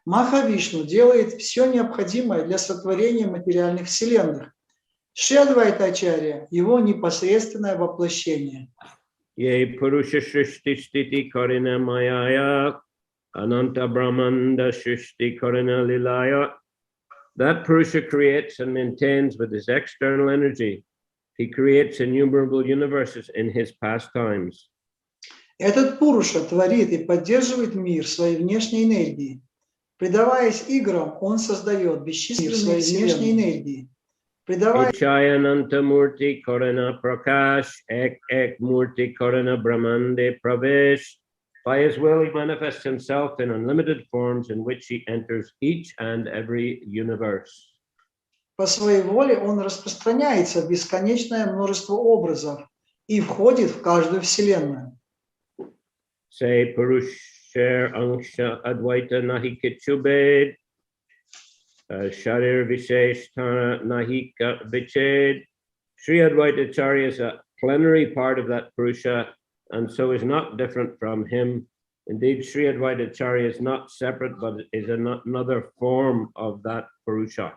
Мадхавишну делает все необходимое для сотворения материальных вселенных. Шри Адвайтачарья – его непосредственное воплощение. Ye Purusha Shrishti Sthiti Karina Mayaya Ananta Brahmanda Shrishti Karina Lilaya. That Purusha creates and maintains with his external energy. He creates innumerable universes in his pastimes. Этот Пуруша творит и поддерживает мир своей внешней энергией. Предаваясь играм, он создает бесчисленные внешней энергии. Ichayananta Murti Karana Prakash Ek Murti Karana Brahmande Pravesh. By his will, he manifests himself in unlimited forms in which he enters each and every universe. По своей воле он распространяется в бесконечное множество образов и входит в каждую вселенную. Say Purusher Angsha Advaita Nahi Kichubed. Sharir Visheshtana Nahika Viched. Sri Advaita Acharya is a plenary part of that Purusha and so is not different from him. Indeed, Sri Advaita Acharya is not separate but is another form of that Purusha.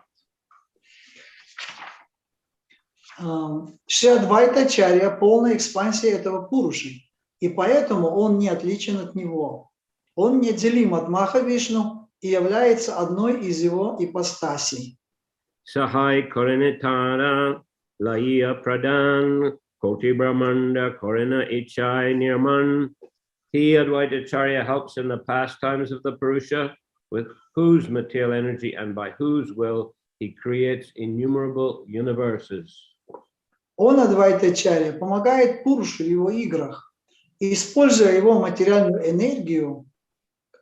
Шри Адвайтачарья – полная экспансия этого Пуруши, и поэтому он не отличен от него. Он неделим от Мадхавишну и является одной из его ипостасей. Sahai Korinitara Laiya Pradhan Koti Brahmanda Korina Ichai Nirman. He, Advaita Acharya, helps in the pastimes of the Purusha, with whose material energy and by whose will he creates innumerable universes. Он, Адвайтачарья, помогает Пурушу в его играх, и, используя его материальную энергию,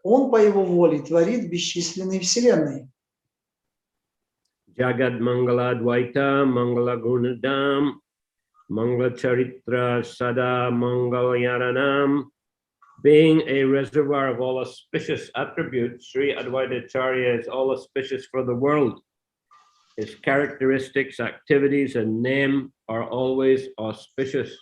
он по его воле творит бесчисленные вселенные. Jagad Mangala Advaita Mangala Gunadam Mangala Charitra Sada Mangal Yaranam. Being a reservoir of all auspicious attributes, Sri Advaita Acharya is all auspicious for the world. His characteristics, activities, and name are always auspicious.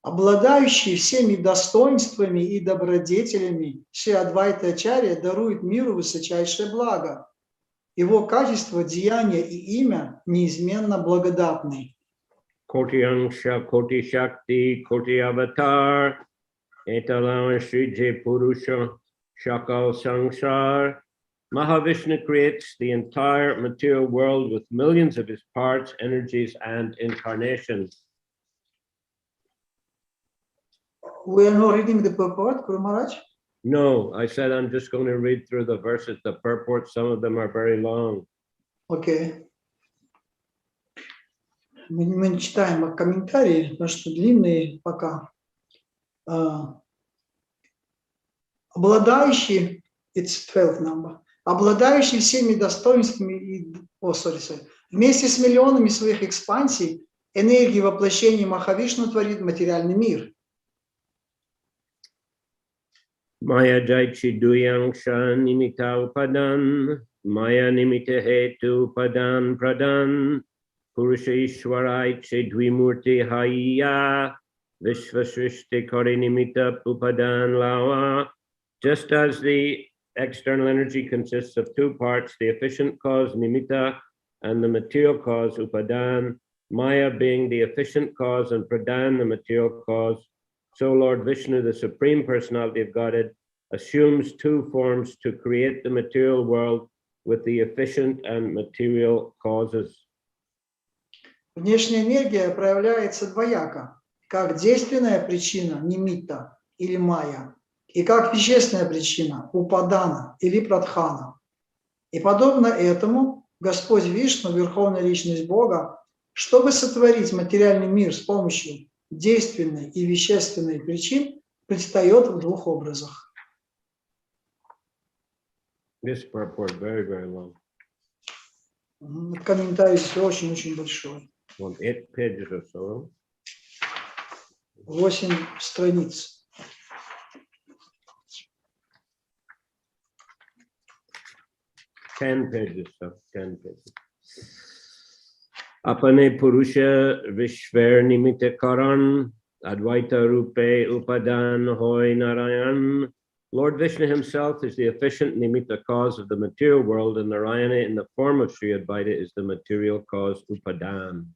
Обладающий всеми достоинствами и добродетелями, Шри Адвайта Ачарья дарует миру высочайшее благо. Его качество, деяния и имя неизменно благодатны. Koti Angsha, Koti Shakti, Koti Avatar, Etala Shri Jai Purusha, Shakal Sangsar. Mahavishnu creates the entire material world with millions of his parts, energies, and incarnations. We are not reading the purport, Guru Maharaj? No, I said I'm just going to read through the verses, the purports. Some of them are very long. Okay. Мы не читаем комментарии, потому что длинные пока. Обладающий, it's 12 number, обладающий всеми достоинствами и, вместе с миллионами своих экспансий, энергии воплощения Махавишну творит материальный мир. Maya Jaichi Duyangsha Nimita Upadan, Maya Nimita Hetu Upadan Pradan, Purusha Ishwaraiche Dvimurti Haya, Vishvasrishti Kori Nimita Upadan Lawa. Just as the external energy consists of two parts, the efficient cause Nimitta and the material cause Upadan, Maya being the efficient cause and Pradhan the material cause, so Lord Vishnu, the Supreme Personality of Godhead, assumes two forms to create the material world with the efficient and material causes. Внешняя энергия проявляется двояко, как действенная причина Нимитта или Майя, и как вещественная причина Упадана или Прадхана. И подобно этому Господь Вишну, Верховная Личность Бога, чтобы сотворить материальный мир с помощью действенной и вещественной причин, предстает в двух образах. This purport very, very long. Комментарий очень-очень большой. 8 pages or so. 8 страниц. 10 pages, so 10 pages. Apane Purusha Vishver Nimitta Karan Advaita Rupe Upadan Hoy Narayan Lord Vishnu himself is the efficient nimitta cause of the material world, and Narayana in the form of Sri Advaita is the material cause upadan.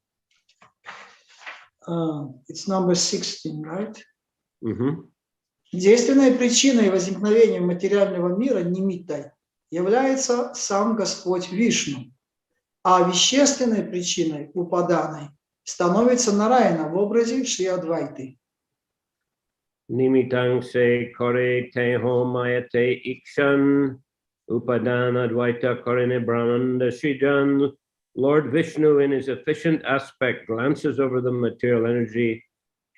It's number 16, right? Mm-hmm. Действенной причиной возникновения материального мира нимиттой является сам Господь Вишну, а вещественной причиной упаданой становится Нараяна в образе Шри Адвайты. Nimitang se kore te ho mayate ikshan upadana advaita korene brahmanda shijan. Lord Vishnu in his efficient aspect glances over the material energy,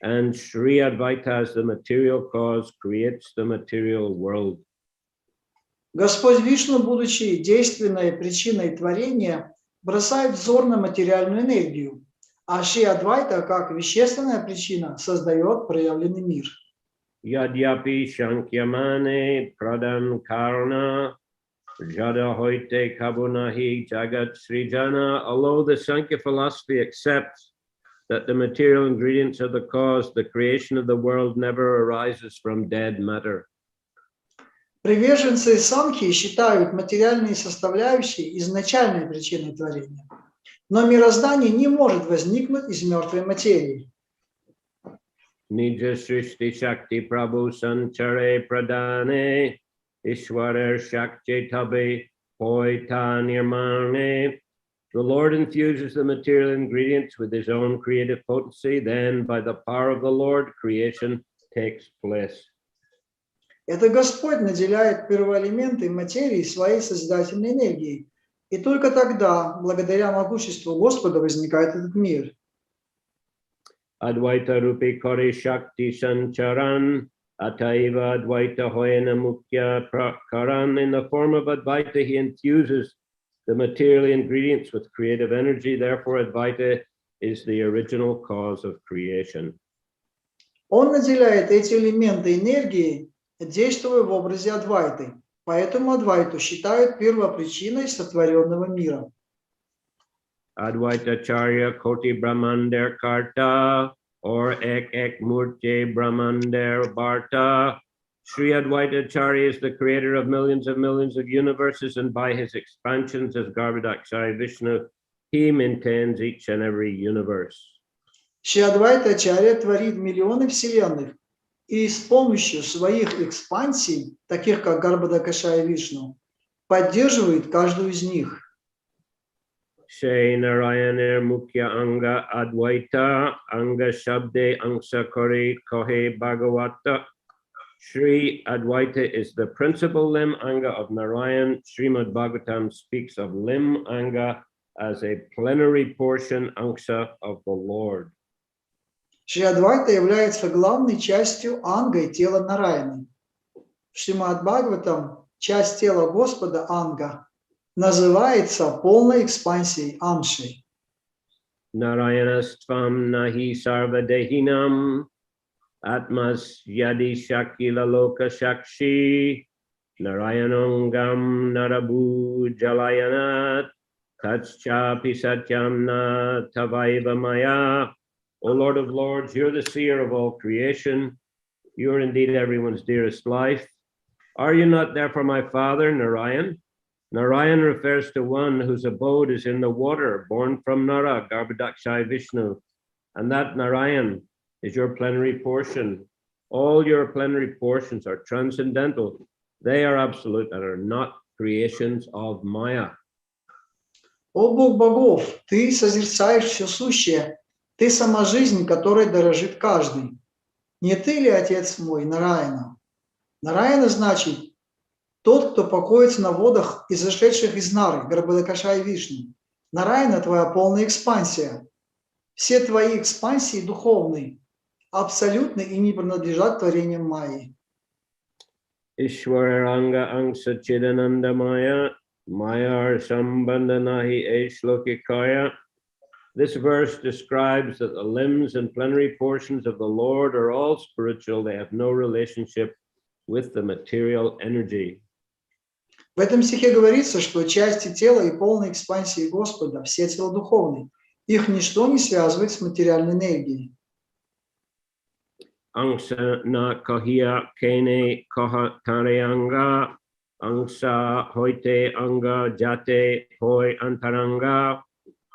and Sri Advaita as the material cause creates the material world. Господь Вишну, будучи действенной причиной творения, бросает взор на материальную энергию, а Шри Адвайта, как вещественная причина, создает проявленный мир. Yadyapi shankyamane pradam karna jada hoite kabunahi jagat srijana. Although the Sankhya philosophy accepts that the material ingredients are the cause, the creation of the world never arises from dead matter. Приверженцы Санхи считают материальные составляющие изначальной причиной творения, но мироздание не может возникнуть из мертвой материи. Nija Srishti Shakti Prabhu Sanchare Pradane Ishwarar Shakti Tabe Hoita Nirmane. The Lord infuses the material ingredients with his own creative potency, then by the power of the Lord, creation takes place. Это Господь наделяет первоэлементы материи своей созидательной энергией, и только тогда, благодаря могуществу Господа, возникает этот мир. Advaita Rupi Kori Shakti Sancharan Ataiva Advaita Hoyana Mukya Prakaran. In the form of Advaita, he infuses the material ingredients with creative energy. Therefore, Advaita is the original cause of creation. Он наделяет эти элементы энергии, действуя в образе Адвайты. Поэтому Адвайту считают первопричиной сотворенного мира. Advaita Charya Koti Brahmander Karta or Ek Murti Brahmander Bharta. Sri Advaita Charya is the creator of millions of universes, and by his expansions as Garbhodakshaya Vishnu, he maintains each and every universe. Шри Адвайта Ачарья творит миллионы вселенных, и с помощью своих экспансий, таких как Гарбхадакшая Вишну, поддерживает каждую из них. Shri Narayana Mukhya Anga Advaita Anga Shabde Angsa Kori Kohe Bhagavata. Sri Advaita is the principal limb Anga of Narayan. Srimad Bhagavatam speaks of limb Anga as a plenary portion Angsa of the Lord. Шри Адвайта является главной частью Ангой тела Нараяны. В Шримад Бхагаватам часть тела Господа Анга называется полной экспансией Анши. Narayanastvam nahi sarvadehinam atmas yadi shakila loka shakshi narayanongam narabu jalayanat tatschapi satyam na tavaiva maya. O Lord of Lords, you're the seer of all creation. You're indeed everyone's dearest life. Are you not therefore my father, Narayan? Narayan refers to one whose abode is in the water, born from Nara, Garbhodakshaya Vishnu, and that Narayan is your plenary portion. All your plenary portions are transcendental. They are absolute and are not creations of Maya. О Бог богов, ты созерцаешь все сущее, ты сама жизнь, которой дорожит каждый. Не ты ли, отец мой, Нараяна? Нараяна значит тот, кто покоится на водах, изошедших из Нары, Гарбхадакшая Вишну. Нараяна твоя полная экспансия. Все твои экспансии духовные, абсолютны и не принадлежат творениям Майи. Ishwaranga angsa chidananda maya, maya sambandhanahi eshlokikaya. This verse describes that the limbs and plenary portions of the Lord are all spiritual. They have no relationship with the material energy. В этом стихе говорится, что части тела и полной экспансии Господа, все тела духовные, их ничто не связывает с материальной энергией. angsa na kahia kene kaha tareanga, angsa hoite anga jate hoi antaranga.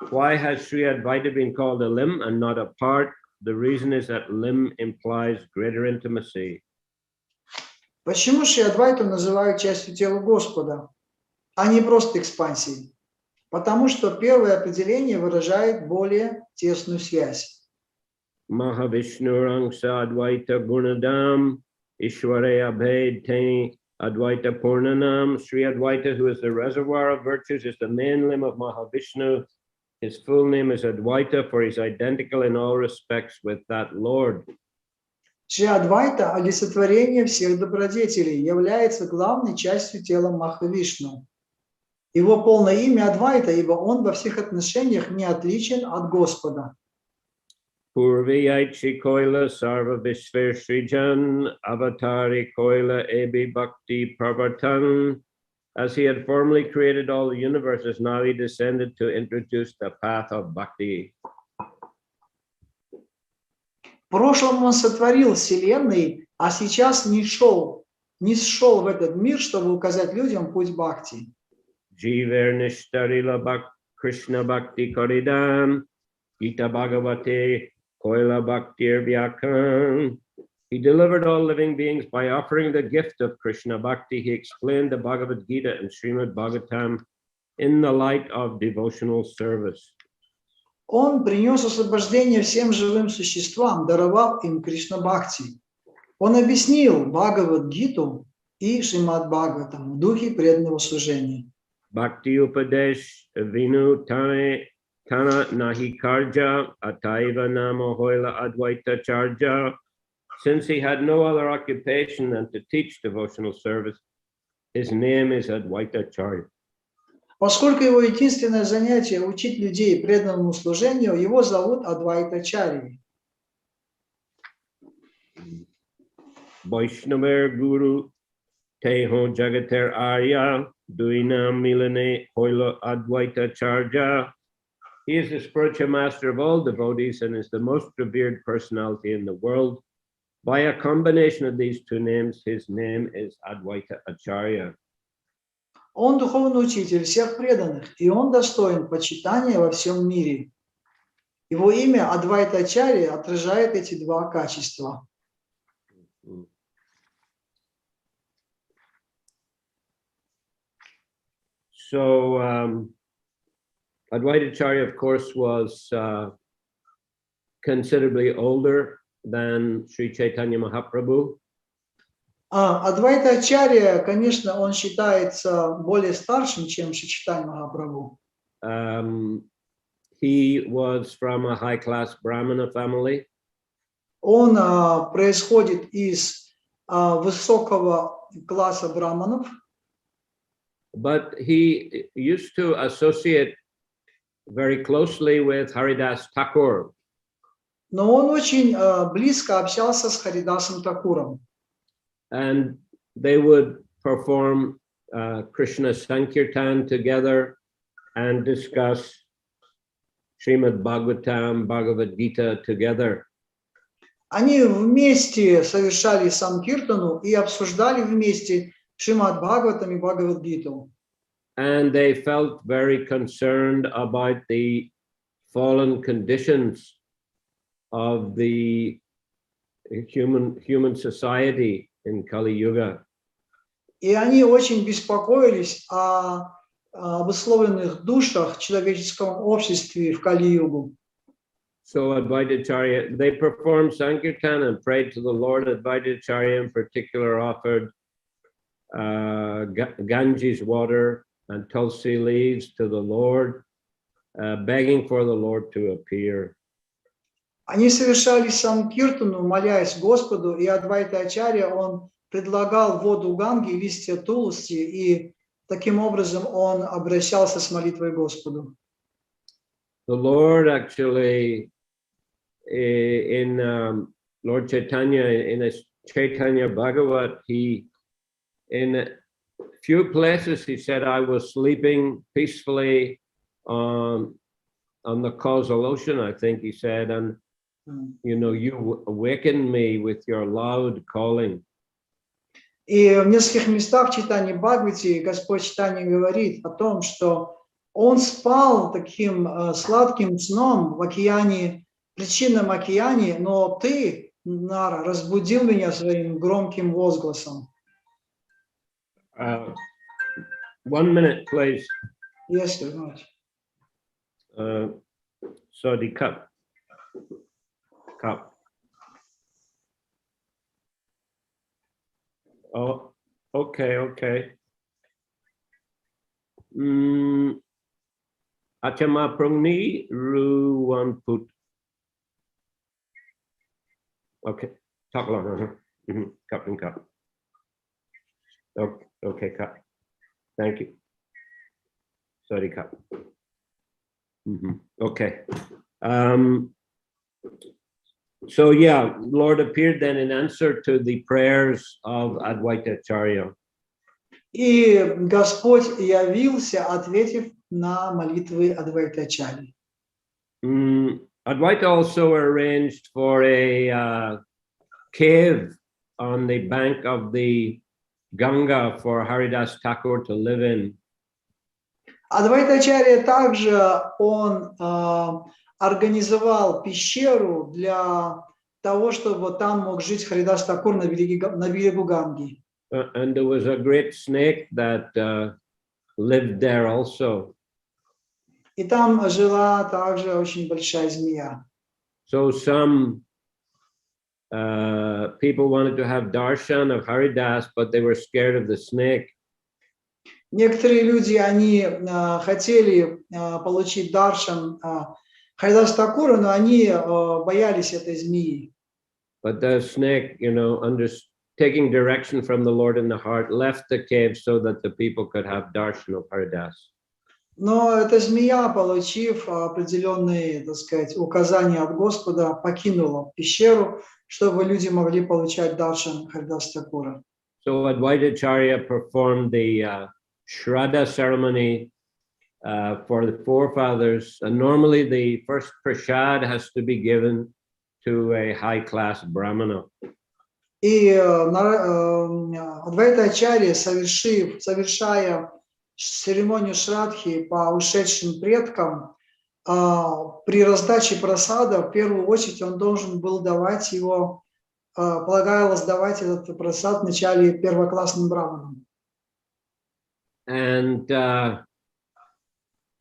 Why has Sri Advaita been called a limb and not a part? The reason is that limb implies greater intimacy. Почему Шри Адвайту называют частью тела Господа, а не просто экспансией? Потому что первое определение выражает более тесную связь. Mahavishnu Angsa Advaita Gunadam Ishware Abhed Tani Advaita Purnanam. Sri Advaita, who is the reservoir of virtues, is the main limb of Mahavishnu. His full name is Advaita, for he is identical in all respects with that Lord. Шри Адвайта, олицетворение всех добродетелей, является главной частью тела Махавишну. Его полное имя Адвайта, ибо он во всех отношениях не отличен от Господа. Purviyaichi Koila Sarva Vishver Srijan Avatari Koila Ebi Bhakti Pravartan. As he had formerly created all the universes, now he descended to introduce the path of bhakti. В прошлом он сотворил Вселенной, а сейчас не шел в этот мир, чтобы указать людям путь бхакти. Jiver Nishtarila Krishna Bhakti Koridam Gita Bhagavate Koila Bhaktir Vyakam. He delivered all living beings by offering the gift of Krishna Bhakti. He explained the Bhagavad Gita and Srimad Bhagavatam in the light of devotional service. Он принес освобождение всем живым существам, даровал им Кришна Бхакти. Он объяснил Бхагавад-гиту и Шримад Бхагаватам в духе преданного служения. Bhakti Upadesh Vinu Tane Tana Nahi Karja Ataiva Nama Hoila Advaita Charja. Since he had no other occupation than to teach devotional service, his name is Advaita Charya. Поскольку его единственное занятие — учить людей преданному служению, его зовут Адвайта Чарьей. Vaishnaver Guru Teho Jagater Arya Duina Milane Hoila Advaita Charya. He is the spiritual master of all devotees and is the most revered personality in the world. By a combination of these two names, his name is Advaita Acharya. Он духовный учитель всех преданных, и он достоин почитания во всем мире. Его имя Адвайта Ачарья отражает эти два качества. So Advaita Acharya, of course, was considerably older than Sri Chaitanya Mahaprabhu. Адвайта Ачарья, конечно, он считается более старшим, чем Шри Чайтанья Махапрабху. He was from a high-class Brahmana family. Он происходит из высокого класса браманов. But he used to associate very closely with Haridas Thakur. Но он очень близко общался с Харидасом Такуром. And they would perform Krishna Sankirtan together and discuss Srimad Bhagavatam, Bhagavad Gita together. Они вместе совершали Санкиртану и обсуждали вместе Шримад Бхагаватам и Бхагавад-гиту. And they felt very concerned about the fallen conditions of the human society in Kali Yuga. И они очень беспокоились о обусловленных душах в человеческом обществе в Кали-югу. So Advaita Acharya, they performed Sankirtan and prayed to the Lord. Advaita Acharya in particular offered Ganges water and Tulsi leaves to the Lord, begging for the Lord to appear. Они совершали Санкиртану, молясь Господу, и Адвайта Ачарья, он предлагал воду Ганги, листья Тулси, и таким образом он обращался с молитвой к Господу. The Lord actually, in Lord Chaitanya, in a Chaitanya Bhagavat, he, in a few places, he said, I was sleeping peacefully on the causal ocean, I think he said, and You know, you awakened me with your loud calling. И в нескольких местах в читании Бхагавати Господь Чайтанья говорит о том, что он спал таким сладким сном в океане, причинном океане, но ты, Нара, разбудил меня своим громким возгласом. 1 minute, please. Yes, very much. So the cup. Oh, okay. Achama prungni ru one put. Okay, talk long. Cup and cup. Okay, cup. Thank you. Sorry, cup. Okay. So yeah, Lord appeared then in answer to the prayers of Advaita Acharya. И Господь явился, ответив на молитвы Адвайтачарьи. Advaita also arranged for a cave on the bank of the Ganga for Haridas Thakur to live in. Адвайтачарья также он организовал пещеру для того, чтобы там мог жить Харидас Такур на берегу Ганги. And there was a great snake that lived there also. И там жила также очень большая змея. So some people wanted to have darshan of Haridas, but they were scared of the snake. Некоторые люди, они хотели получить даршан Харидас Такура, но они боялись этой змеи. But the snake, you know, taking direction from the Lord in the heart, left the cave so that the people could have darshan of Haridas. Но эта змея, получив определенные, так сказать, указания от Господа, покинула пещеру, чтобы люди могли получать даршан Харидас Такура. So Advaita Acharya performed the Shraddha ceremony for the forefathers, and normally the first prasad has to be given to a high-class brahmana. И Адвайта Ачарья, совершая церемонию Шрадхи по ушедшим предкам, при раздаче прасада, в первую очередь, он должен был давать его, полагалось давать этот прасад вначале первоклассным браманам. And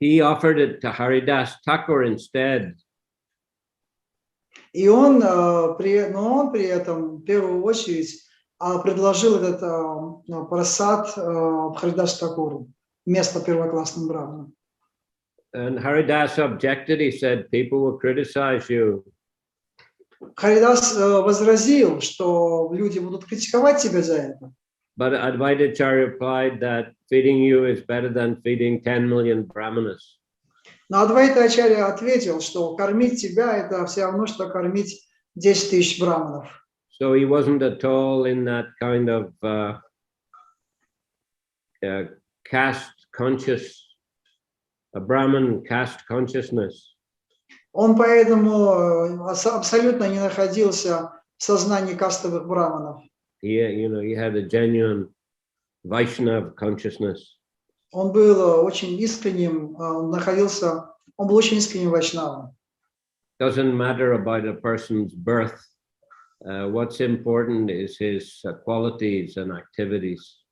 he offered it to Haridas Thakur instead. И он при этом в первую очередь предложил этот прасад Харидас Такуру вместо первоклассным браманам. And Haridas objected. He said, "People will criticize you." Харидас возразил, что люди будут критиковать тебя за это. But Advaita Acharya replied that feeding you is better than feeding 10 million brahmanas. Но Адвайта Ачарья ответил, что кормить тебя – это все равно, что кормить 10 тысяч браманов. So he wasn't at all in that kind of caste conscious, a Brahman caste consciousness. Он поэтому абсолютно не находился в сознании кастовых браманов. He had a genuine Vaishnava consciousness. Он был очень искренним, он был очень искренним вайшнавом. Doesn't matter about a person's birth. What's important is his qualities and activities.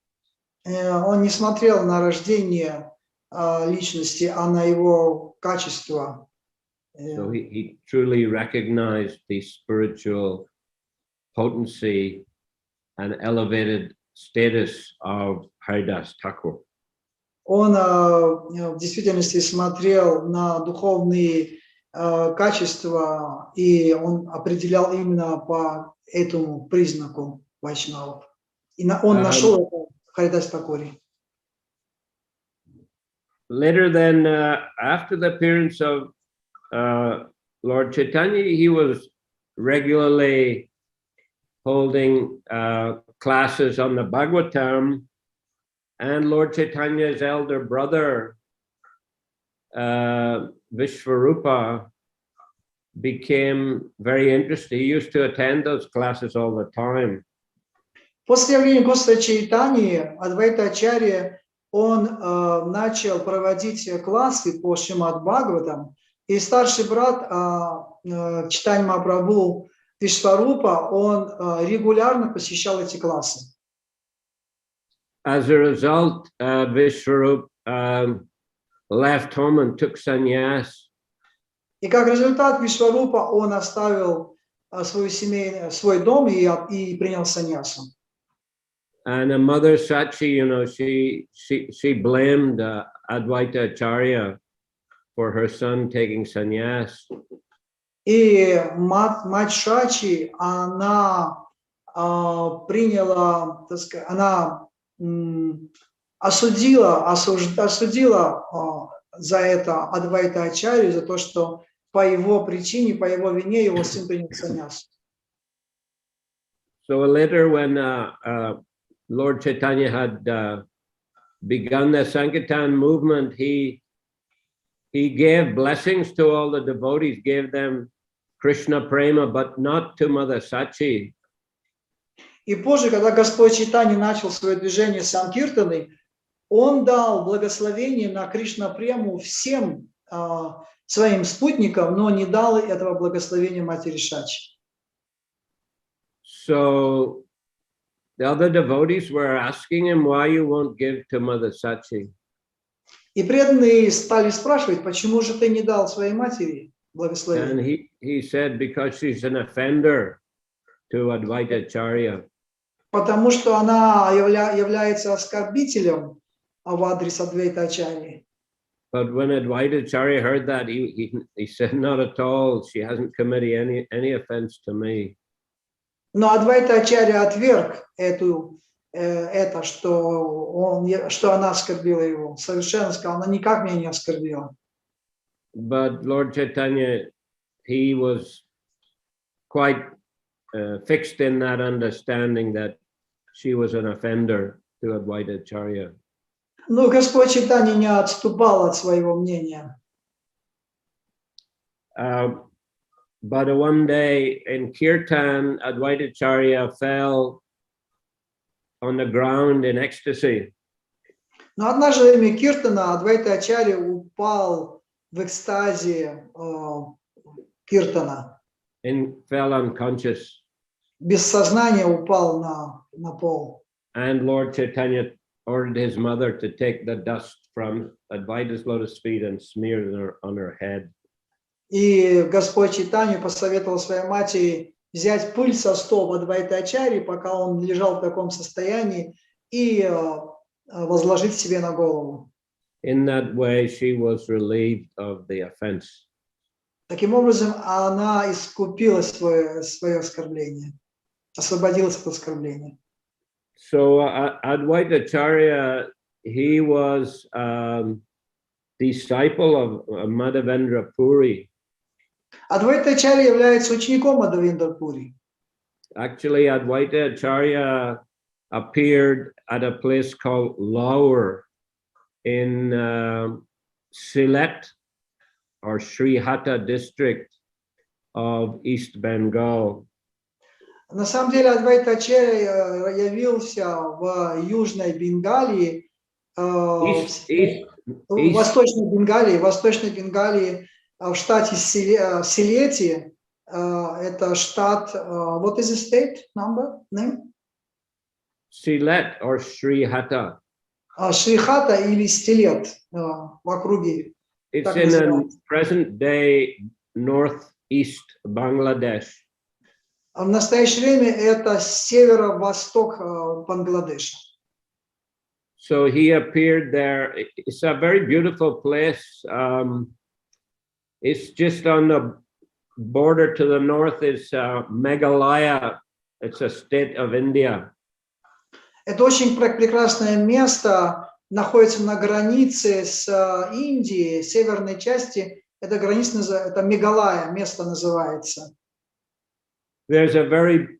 Он не смотрел на рождение личности, а на его качества. So he truly recognized the spiritual potency and elevated status of Haridas Thakur. Он в действительности смотрел на духовные качества, и он определял именно по этому признаку вайшнавов. И он нашел это в Харидас Такуре. Later then, after the appearance of Lord Chaitanya, he was regularly holding classes on the Bhagavatam, and Lord Chaitanya's elder brother, Vishvarupa, became very interested. He used to attend those classes all the time. После явления Господа Чайтаньи, Адвайта Ачарья, он начал проводить классы по Шримад Бхагаватам, и старший брат Чайтаньи Махапрабху Вишварупа, он регулярно посещал эти классы. As a result, Vishwarup left home and took sannyas. И как результат Вишварупа он оставил свой дом и принял саньясу. And a mother Sachi, you know, she blamed Advaita Acharya for her son taking sannyas. И мать Шачи, она приняла, так сказать, она осудила за это Адвайта Ачарью, за то, что по его причине, по его вине его сын принял саньяс. So later when Lord Chaitanya had begun the Sankirtan movement, he gave blessings to all the devotees, gave them Krishna Prema, but not to Mother Sachi. И позже, когда Господь Чайтанья начал свое движение Санкиртаны, он дал благословение на Кришна Прему всем своим спутникам, но не дал этого благословения матери Шачи. So the other devotees were asking him, why you won't give to Mother Sachi? И преданные стали спрашивать, почему же ты не дал своей матери благословение? And he said, because she's an offender to Advaita Acharya. Потому что она является оскорбителем в адрес Адвайта Ачарьи. But when Advaita Acharya heard that, he said, not at all. She hasn't committed any offense to me. Но Адвайта Ачарья отверг это, что она оскорбила его. Совершенно сказал, она никак меня не оскорбила. But Lord Chaitanya, he was quite fixed in that understanding that she was an offender to Advaita Acharya. Но Господь Чайтанья не отступал от своего мнения. But one day in Kirtan, Advaita Acharya fell on the ground in ecstasy. Но однажды во время Киртана Адвайта Ачарья упал в экстазе Киртана. And fell unconscious. Без сознания упал на пол. And Lord Chaitanya ordered his mother to take the dust from Advaita's lotus feet and smear it on her head. И Господь Чайтанья посоветовал своей матери взять пыль со стоп Адвайта Ачарьи, пока он лежал в таком состоянии, и возложить себе на голову. In that way, she was relieved of the offense. Таким образом, она искупила свое оскорбление, освободилась от оскорбления. So Advaita Acharya, he was disciple of Mадхавендры Пури. Адвайта Ачарья является учеником Мадхавендры Пури. Actually, Advaita Acharya appeared at a place called Lahore in Sylhet or Srihata district of East Bengal. На самом деле Адвайта Ачарья явился в Южной Бенгалии, Восточной Бенгалии, в штате Силети. Это штат, what is the state name? Sylhet or Srihata. Шрихата или Стилет в округе. It's in a present day northeast Bangladesh. В настоящее время это северо-восток Бангладеша. So he appeared there. It's a very beautiful place. It's just on the border to the north is Meghalaya. It's a state of India. Это очень прекрасное место, находится на границе с Индией, северной части. Это граница, это Мегалая, место называется. There's a very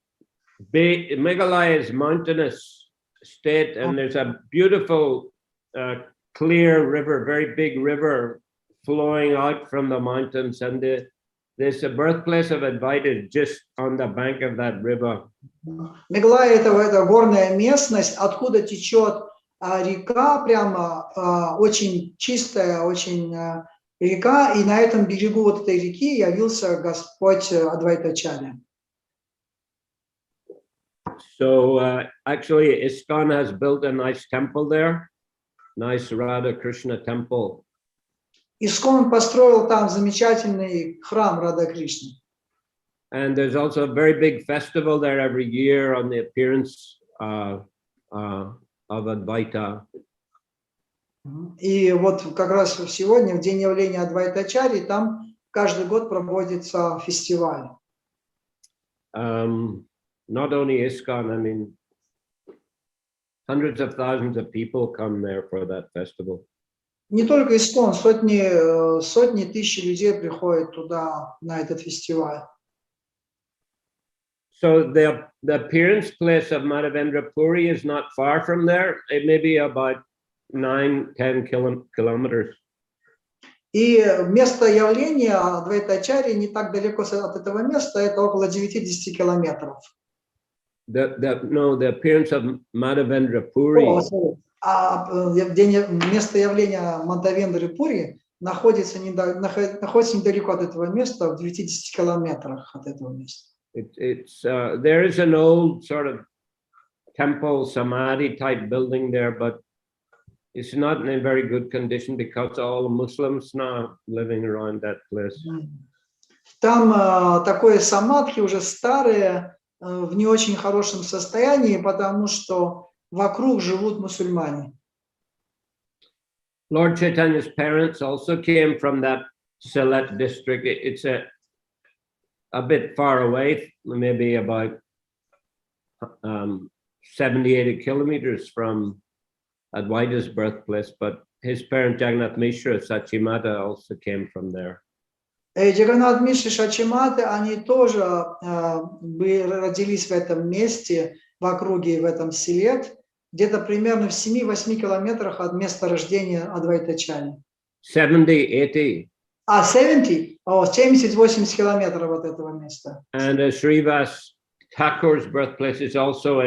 big, Meghalaya is mountainous state, and there's a beautiful, clear river, very big river flowing out from the mountains, and there's a birthplace of Advaita just on the bank of that river. Мегла это горная местность, откуда течет река, прямо очень чистая, очень река, и на этом берегу вот этой реки явился Господь Адвайтачарья. So actually, ISKCON has built a nice temple there, nice Radha Krishna temple. ИСККОН построил там замечательный храм Рада Кришны. And there's also a very big festival there every year on the appearance of Advaita. И вот как раз сегодня, в день явления Адвайтачарьи, там каждый год проводится фестиваль. Not only ISKCON, I mean, hundreds of thousands of people come there for that festival. Не только ИСККОН, сотни тысяч людей приходят туда, на этот фестиваль. So the appearance place of Mадхавендры Puri is not far from there. It may be about 9-10 kilometers. И место явления Адвайтачарьи не так далеко от этого места, это около 9-10 километров. The appearance of Mадхавендры Puri. Место явления Мадхавендры Пури находится недалеко от этого места, в 9-10 километрах от этого места. There is an old sort of temple samadhi type building there, but it's not in a very good condition because all Muslims now living around that place. Там такое самадхи уже старое, в не очень хорошем состоянии, потому что вокруг живут мусульмане. Lord Chaitanya's parents also came from that Sylhet district. It's a bit far away, maybe about 70-80 kilometers from Advaita's birthplace, but his parent Jagannath Mishra Sachimata also came from there. Джаганнат Мишра Шачиматы, они тоже родились в этом месте, в округе, в этом Силет, где-то примерно в 7-8 километрах от места рождения Адвайтачарьи. 70-80. 70-80 километров от этого места. And Srivas Thakur's birthplace is also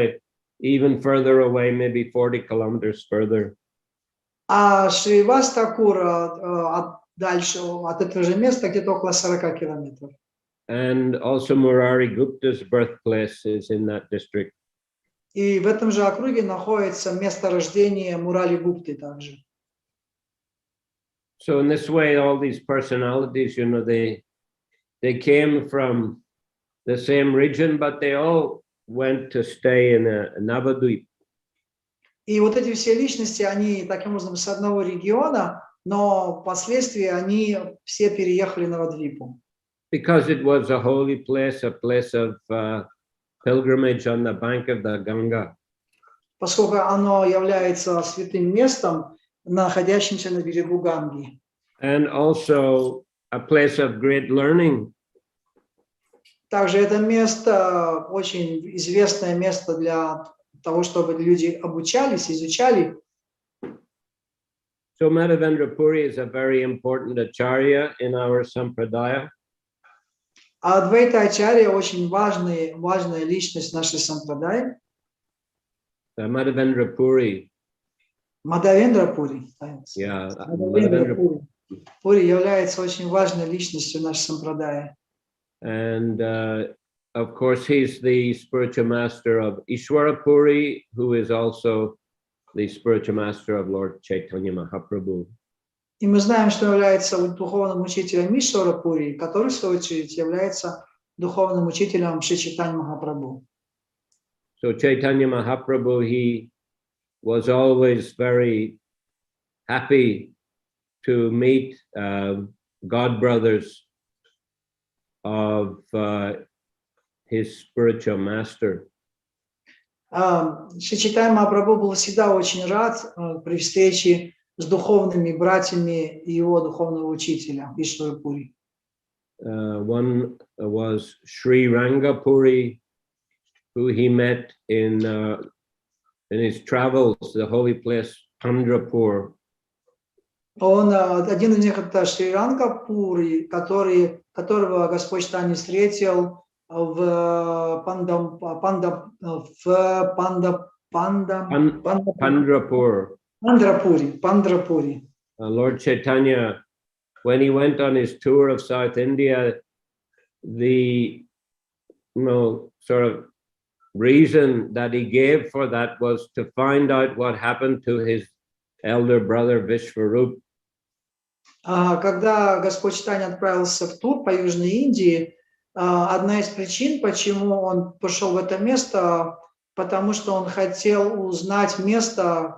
even further away, maybe 40 kilometers further. А Шривас Такур дальше от этого же места где-то около 40 километров. And also Murari Gupta's birthplace is in that district. И в этом же округе находится место рождения Мурали Гупты также. So in this way, all these personalities, you know, they came from the same region, but they all went to stay in Navadvip. И вот эти все личности, они таким образом с одного региона, но впоследствии они все переехали на Навадвипу. Because it was a holy place, a place of pilgrimage on the bank of the Ganga. Поскольку оно является святым местом, находящимся на берегу Ганги. And also a place of great learning. Также это место очень известное место для того, чтобы люди обучались, изучали. So Madhavendra Puri is a very important acharya in our sampradaya. Адвайта Ачарья очень важная личность нашей сампрадаи. Madhavendra Puri. Мадхавендра Пури. Yeah, Мадхавендра Пури является очень важной личностью нашей сампрадаи. And of course, he's the spiritual master of Ishwara Puri, who is also the spiritual master of Lord Chaitanya Mahaprabhu. И мы знаем, что является духовным учителем Ишвара Пури, который, в свою очередь, является духовным учителем Шри Чайтанья Махапрабху. So Chaitanya Mahaprabhu, he was always very happy to meet god brothers of his spiritual master. Шри Чайтанья Махапрабху был всегда очень рад при встрече с духовными братьями его духовного учителя Ишвара Пури. One was Sri Ranga Puri, who he met in his travels, the holy place Pandrapur. Один из них это Пури, которого Господь Чайтанья встретил в Пандрапури. Lord Chaitanya, when he went on his tour of South India, the sort of reason that he gave for that was to find out what happened to his elder brother Vishwarup. Когда Господь Чайтанья отправился в тур по Южной Индии, одна из причин, почему он пошел в это место, потому что он хотел узнать место,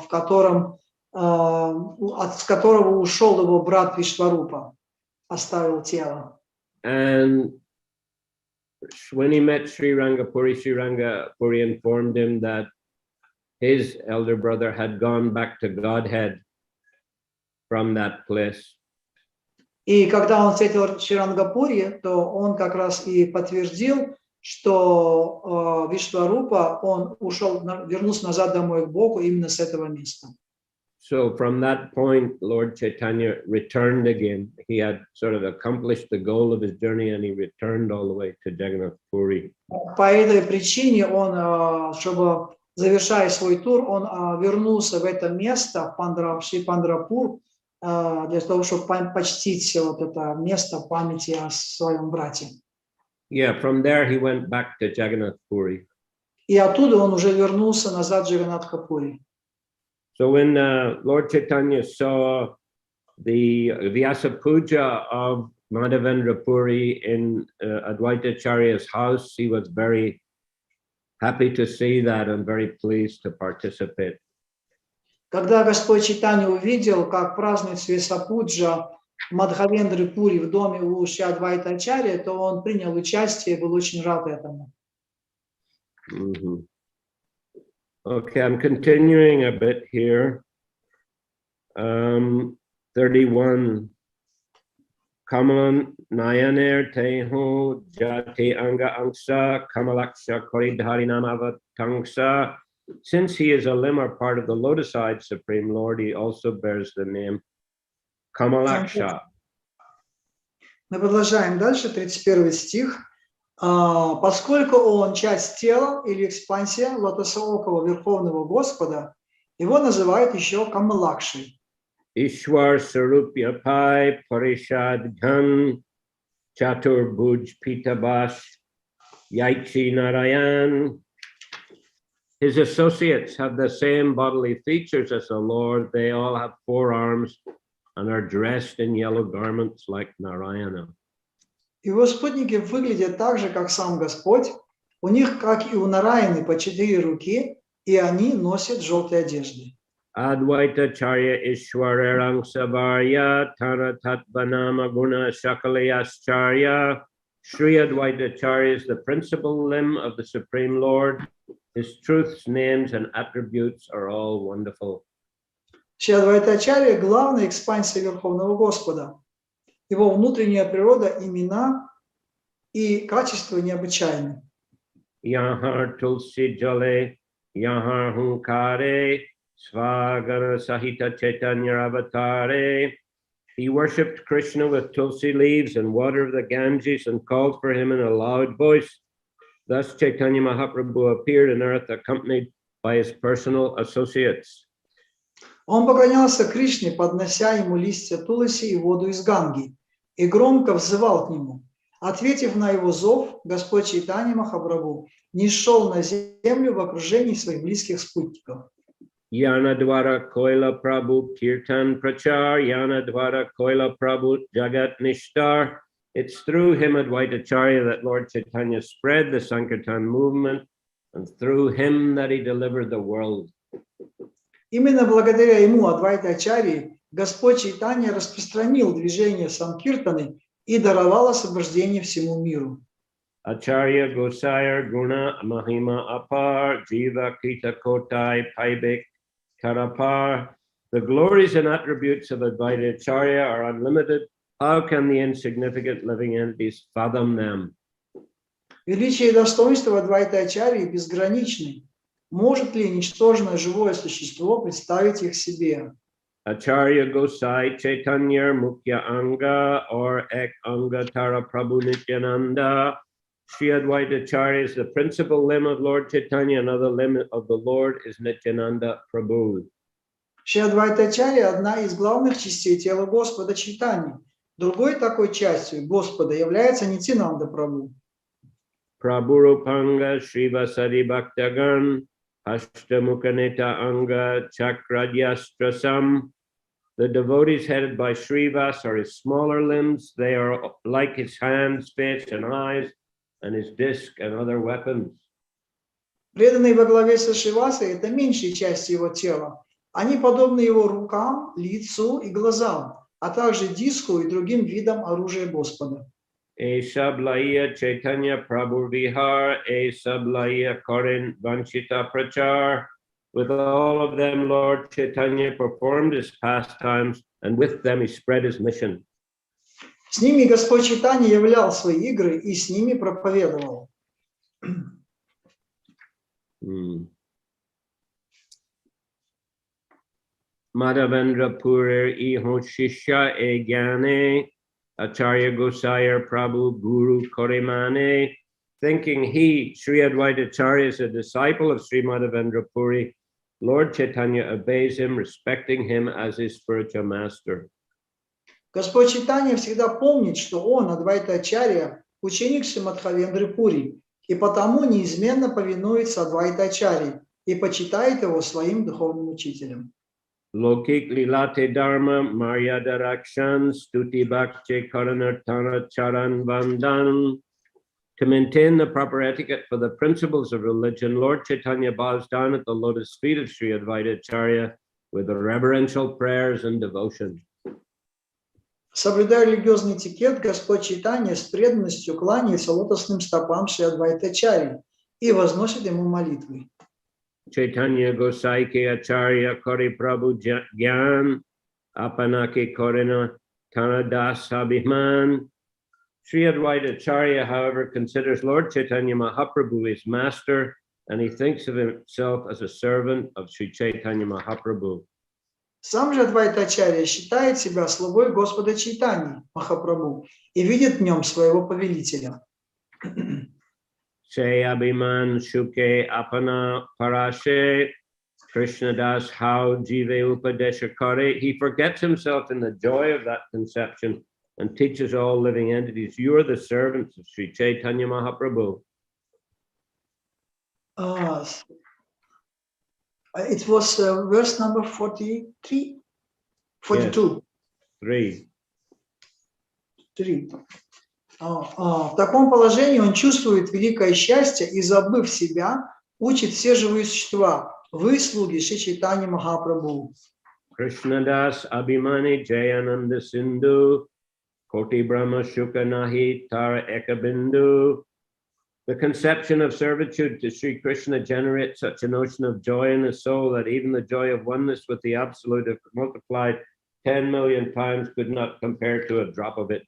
с которого ушел его брат Вишварупа, оставил тело. And when he met Sri Rangapuri informed him that his elder brother had gone back to Godhead from that place. И когда он встретил Шри Рангапури, то он как раз и подтвердил, что Вишварупа, он вернулся назад домой к Богу именно с этого места. So from that point, Lord Chaitanya returned again. He had sort of accomplished the goal of his journey, and he returned all the way to Jagannath Puri. По этой причине он, чтобы завершая свой тур, он вернулся в это место, в Шри Пандрапур, для того, чтобы почтить вот это место памяти о своем брате. Yeah, from there he went back to Jagannath Puri. И оттуда он уже вернулся назад в Джаганнатха-Пури. So when Lord Chaitanya saw the Vyasa Puja of Madhavendra Puri in Advaita Acharya's house, he was very happy to see that and very pleased to participate. Когда Господь Чайтанья увидел, как празднует Вьясапуджа Мадхавендры Пури в доме у Шри Адвайта Ачарьи, то он принял участие и был очень рад этому. Mm-hmm. Okay, I'm continuing a bit here. 31. Kamalan Nayaner Teho Jati Anga Angsa Kamalaksha Koridharinam Avatangsa. Since he is a limb or part of the lotus-eyed Supreme Lord, he also bears the name Kamalaksha. Мы продолжаем дальше, 31 стих. Поскольку он часть тела или экспансия лотосоокого Верховного Господа, его называют еще Камалакшей. Ishwar Sarupya Pai Parishad Ghan Chatur Bhuj Pitabash Yaichi Narayan. His associates have the same bodily features as the Lord. They all have 4 arms and are dressed in yellow garments like Narayana. Его спутники выглядят так же, как сам Господь. У них, как и у Нараяны, по 4 руки, и они носят желтые одежды. Advaita Charya Ishwarerang Savarya Tana Tatvanama Guna Shakalayas Sri Advaita Charya is the principal limb of the Supreme Lord. His truths, names, and attributes are all wonderful. Шри Адвайта Ачарья – главная экспансия Верховного Господа. Его внутренняя природа, имена и качества необычайны. Yahar Tulsi Jale, Yahar Hunkare, Svagara Sahita Chaitanya Avatare. He worshipped Krishna with tulsi leaves and water of the Ganges and called for him in a loud voice. Thus Chaitanya Mahaprabhu appeared on earth accompanied by his personal associates. Он поклонялся Кришне, поднося ему листья туласи и воду из Ганги, и громко взывал к нему. Ответив на его зов, Господь Чайтанья Махапрабху нисшел на землю в окружении своих близких спутников. Yana Dwara Koila Prabhu Kirtan Prachar, Yana Dwara Koila Prabhu Jagat Nishtar. It's through him, Advaita Acharya, that Lord Chaitanya spread the Sankirtan movement, and through him that he delivered the world. Именно благодаря ему, Адвайта Ачарьи, Господь Чайтанья распространил движение Санкиртаны и даровал освобождение всему миру. Acharya Gosayar Guna Mahima Apar Jiva Kita Kotai Paibik Karapar. The glories and attributes of Advaita Acharya are unlimited. How can the insignificant living entities fathom them? Величие и достоинство Адвайта Ачарьи безграничны. Может ли ничтожное живое существо представить их себе? Acharya Gosai Chaitanya Mukhya Anga or Ek Anga Tara Prabhu Nityananda. Sri Advaita Acharya is the principal limb of Lord Chaitanya. Another limb of the Lord is Nityananda Prabhu. Шри Адвайтачарья – одна из главных частей тела Господа Чайтаньи. Другой такой частью Господа является Нитянанда Прабху. Prabhurupanga Shrivasadi Bhaktagan Ashtamukaneta Anga Chakradyastrasam. The devotees headed by Srivas are his smaller limbs. They are like his hands, face, and eyes, and his disc and other weapons. Преданные во главе со Шривасой – это меньшие части его тела. Они подобны его рукам, лицу и глазам, а также диску и другим видам оружия Господа. Sablaya Chaitanya Prabhu Vihar, Sablaya Korin Vanchita Prachar. With all of them, Lord Chaitanya performed his pastimes, and with them he spread his mission. С ними Господь Чайтанья являл свои игры и с ними проповедовал. Mадhavendra Purir Iho Shishya E Gyane Acharya Gosayar Prabhu Guru Korimane. Thinking he, Sri Advaita Acharya, is a disciple of Sri Madhavendra Puri, Lord Chaitanya obeys him, respecting him as his spiritual master. Господь Чайтанья всегда помнит, что он, Адвайта Ачарья, ученик Шри Мадхавендры Пури, и потому неизменно повинуется Адвайта Ачарье и почитает его своим духовным учителем. Lokik Lilate Dharma Maryada Rakshan Stuti Bhakti Karanartana Charan Vandan. To maintain the proper etiquette for the principles of religion, Lord Chaitanya bows down at the lotus feet of Sri Advaita Acharya with reverential prayers and devotion. Соблюдая религиозный этикет, Господь Чайтанья с преданностью кланяется лотосным стопам Шри Адвайта Ачарьи и возносит ему молитвы. Chaitanya Gosai Ke Acharya Kori Prabhu Gyan Apanake Korina Tanadas Abhiman. Sri Advaita Acharya, however, considers Lord Chaitanya Mahaprabhu his master, and he thinks of himself as a servant of Sri Chaitanya Mahaprabhu. Сам же Адвайта Ачарья считает себя слугой Господа Чайтаньи Махапрабху и видит в нем своего повелителя. Se Abhiman Shuke Apana Parashe Krishna Das How Jive Upadesha Kare. He forgets himself in the joy of that conception and teaches all living entities. You are the servants of Sri Chaitanya Mahaprabhu. It was verse number 43, 42. Yes. 3. В таком положении он чувствует великое счастье и, забыв себя, учит все живые существа. Вы слуги Шри Чайтанья Махапрабху. Krishnadas Abhimani Jayananda Sindhu Koti Brahma Shuka Nahi Tara Ekabindu. The conception of servitude to Sri Krishna generates such a notion of joy in the soul that even the joy of oneness with the Absolute, if multiplied 10 million times, could not compare to a drop of it.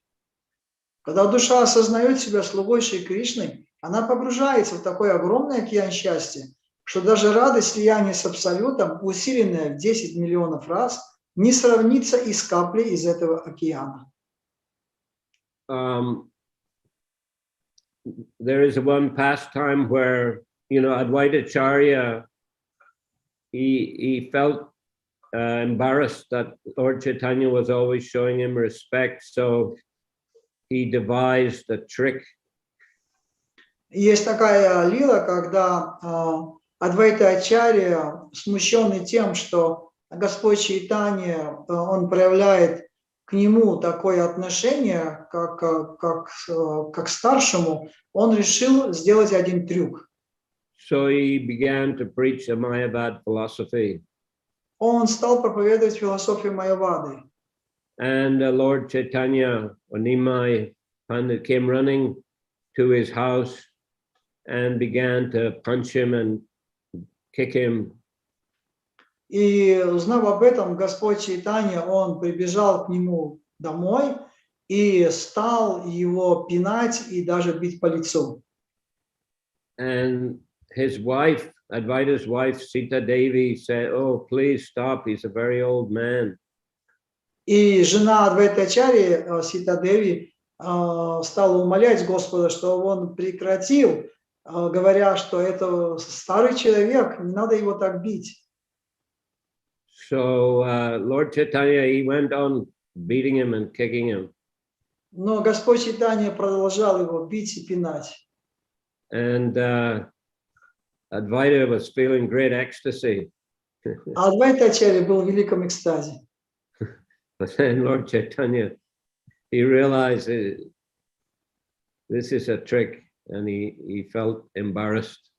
Когда душа осознает себя слугой Шри Кришны, она погружается в такой огромный океан счастья, что даже радость слияния с Абсолютом, усиленная в 10 миллионов раз, не сравнится и с каплей из этого океана. There is one pastime where, Advaita Acharya, he felt embarrassed that Lord Chaitanya was always showing him respect, so he devised a trick. Есть такая лила, когда Адвайта Ачарья, смущенный тем, что Господь Чайтанья, он проявляет к нему такое отношение, как старшему, он решил сделать один трюк. So he began to preach a Mayavad philosophy. Он стал проповедовать философию Майявады. And Lord Chaitanya, when Nimai Pandit came running to his house and began to punch him and kick him. И узнав об этом, Господь Чайтанья, он прибежал к нему домой и стал его пинать и даже бить по лицу. And his wife, Advaita's wife, Sita Devi, said, "Oh, please stop. He's a very old man." И жена Адвайтачари, Сита-деви, стала умолять Господа, что он прекратил, говоря, что это старый человек, не надо его так бить. So Lord Chaitanya, he went on beating him and kicking him. Но Господь Чайтанья продолжал его бить и пинать. And Advaita was feeling great ecstasy. А Адвайтачари был в великом экстазе. But then Lord Chaitanya, he realized this is a trick, and he felt embarrassed.